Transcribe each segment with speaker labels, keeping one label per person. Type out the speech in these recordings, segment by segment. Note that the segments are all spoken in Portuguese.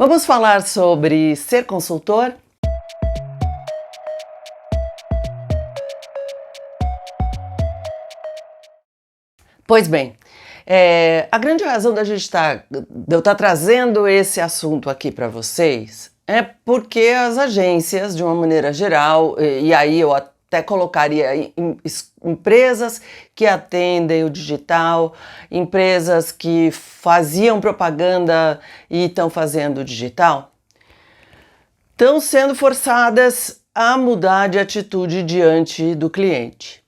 Speaker 1: Vamos falar sobre ser consultor? Pois bem, a grande razão de eu estar trazendo esse assunto aqui para vocês é porque as agências, de uma maneira geral, e aí eu até colocaria empresas que atendem o digital, empresas que faziam propaganda e estão fazendo o digital, estão sendo forçadas a mudar de atitude diante do cliente.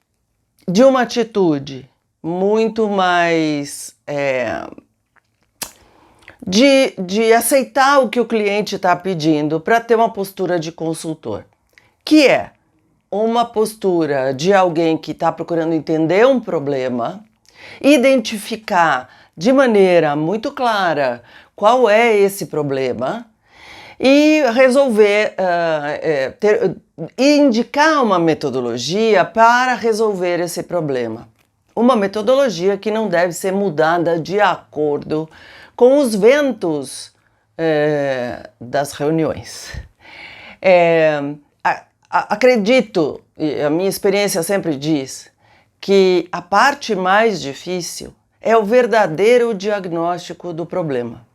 Speaker 1: De uma atitude muito mais de aceitar o que o cliente está pedindo para ter uma postura de consultor, que é uma postura de alguém que está procurando entender um problema, identificar de maneira muito clara qual é esse problema e resolver, indicar uma metodologia para resolver esse problema. Uma metodologia que não deve ser mudada de acordo com os ventos das reuniões. Acredito, e a minha experiência sempre diz, que a parte mais difícil é o verdadeiro diagnóstico do problema.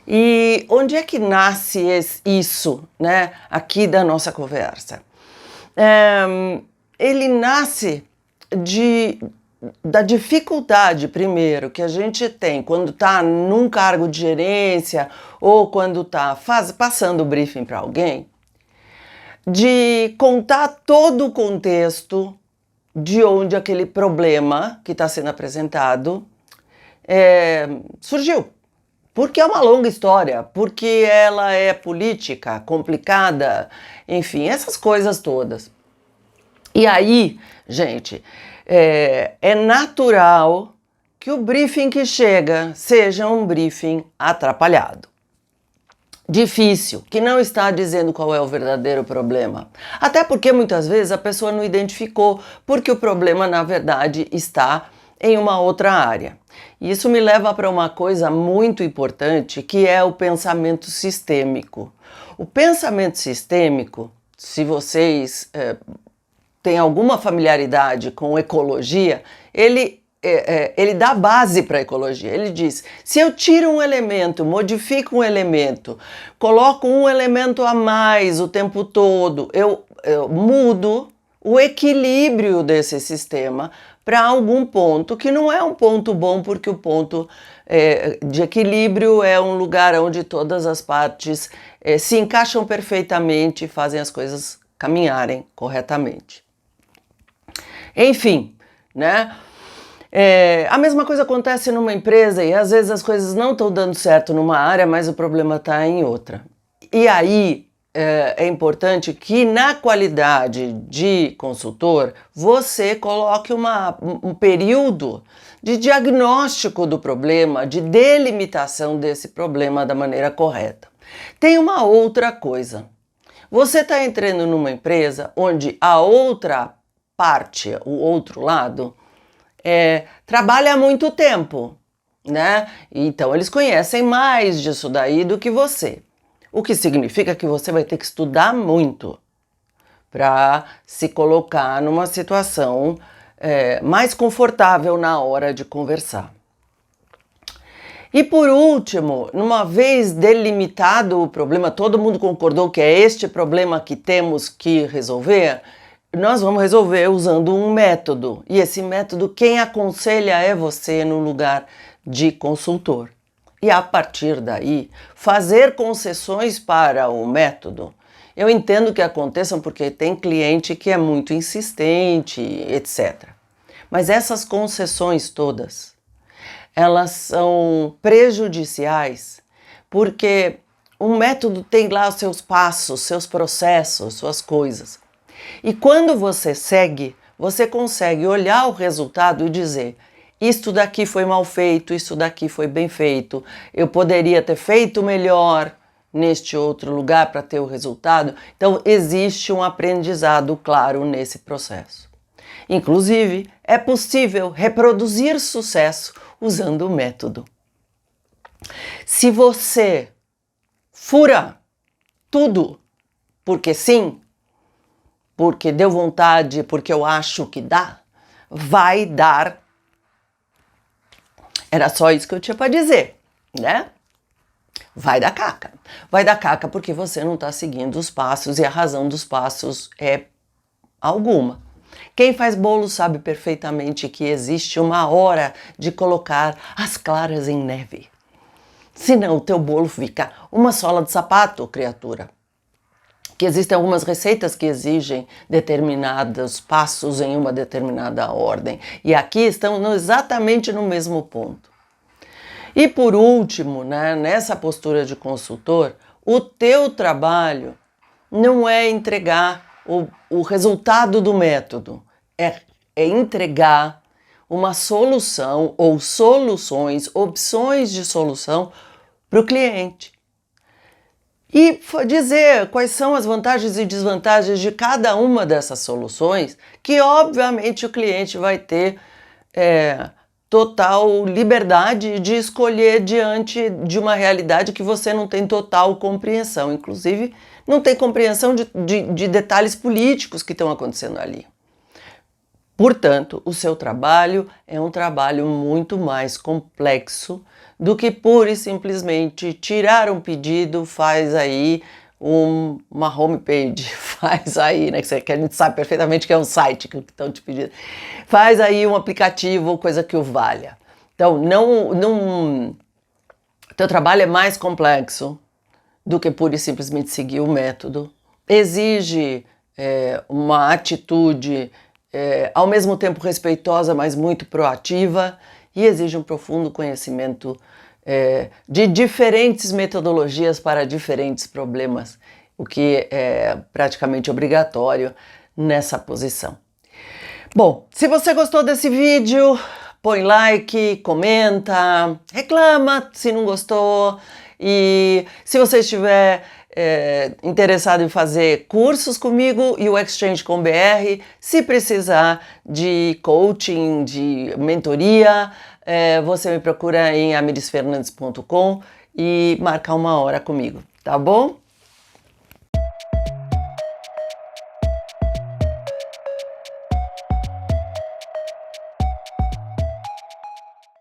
Speaker 1: E onde é que nasce isso, né, aqui da nossa conversa? Ele nasce da dificuldade, primeiro, que a gente tem quando está num cargo de gerência ou quando está passando o briefing para alguém, de contar todo o contexto de onde aquele problema que está sendo apresentado surgiu. Porque é uma longa história, porque ela é política, complicada, enfim, essas coisas todas. E aí, gente, é natural que o briefing que chega seja um briefing atrapalhado, difícil, que não está dizendo qual é o verdadeiro problema. Até porque muitas vezes a pessoa não identificou, porque o problema, na verdade, está em uma outra área. E isso me leva para uma coisa muito importante, que é o pensamento sistêmico. O pensamento sistêmico, se vocês têm alguma familiaridade com ecologia, ele dá base para a ecologia. Ele diz, se eu tiro um elemento, modifico um elemento, coloco um elemento a mais o tempo todo, eu mudo o equilíbrio desse sistema para algum ponto, que não é um ponto bom, porque o ponto de equilíbrio é um lugar onde todas as partes se encaixam perfeitamente e fazem as coisas caminharem corretamente. Enfim, né? A mesma coisa acontece numa empresa e às vezes as coisas não estão dando certo numa área, mas o problema está em outra. E aí é importante que na qualidade de consultor você coloque um período de diagnóstico do problema, de delimitação desse problema da maneira correta. Tem uma outra coisa. Você está entrando numa empresa onde a outra parte, o outro lado, trabalha há muito tempo, né? Então eles conhecem mais disso daí do que você. O que significa que você vai ter que estudar muito para se colocar numa situação mais confortável na hora de conversar. E por último, uma vez delimitado o problema, todo mundo concordou que é este problema que temos que resolver, nós vamos resolver usando um método. E esse método, quem aconselha é você no lugar de consultor. E a partir daí, fazer concessões para o método. Eu entendo que aconteçam porque tem cliente que é muito insistente, etc. Mas essas concessões todas, elas são prejudiciais porque um método tem lá os seus passos, seus processos, suas coisas. E quando você segue, você consegue olhar o resultado e dizer: isto daqui foi mal feito, isso daqui foi bem feito, eu poderia ter feito melhor neste outro lugar para ter o resultado. Então existe um aprendizado claro nesse processo. Inclusive, é possível reproduzir sucesso usando o método. Se você fura tudo, porque sim, porque deu vontade, porque eu acho que dá, vai dar. Era só isso que eu tinha para dizer, né? Vai dar caca. Vai dar caca porque você não está seguindo os passos e a razão dos passos é alguma. Quem faz bolo sabe perfeitamente que existe uma hora de colocar as claras em neve. Senão o teu bolo fica uma sola de sapato, criatura. Que existem algumas receitas que exigem determinados passos em uma determinada ordem. E aqui estão exatamente no mesmo ponto. E por último, né, nessa postura de consultor, o teu trabalho não é entregar o resultado do método, é entregar uma solução ou soluções, opções de solução para o cliente. E dizer quais são as vantagens e desvantagens de cada uma dessas soluções, que obviamente o cliente vai ter total liberdade de escolher diante de uma realidade que você não tem total compreensão. Inclusive, não tem compreensão de detalhes políticos que estão acontecendo ali. Portanto, o seu trabalho é um trabalho muito mais complexo do que pura e simplesmente tirar um pedido, faz aí uma homepage, faz aí, né, que a gente sabe perfeitamente que é um site que estão te pedindo, faz aí um aplicativo, coisa que o valha. Então, teu trabalho é mais complexo do que pura e simplesmente seguir o método, exige uma atitude ao mesmo tempo respeitosa, mas muito proativa, e exige um profundo conhecimento de diferentes metodologias para diferentes problemas, o que é praticamente obrigatório nessa posição. Bom, se você gostou desse vídeo, põe like, comenta, reclama se não gostou, e se você estiver interessado em fazer cursos comigo e o Exchange com BR, se precisar de coaching, de mentoria, você me procura em amirisfernandes.com e marca uma hora comigo, tá bom?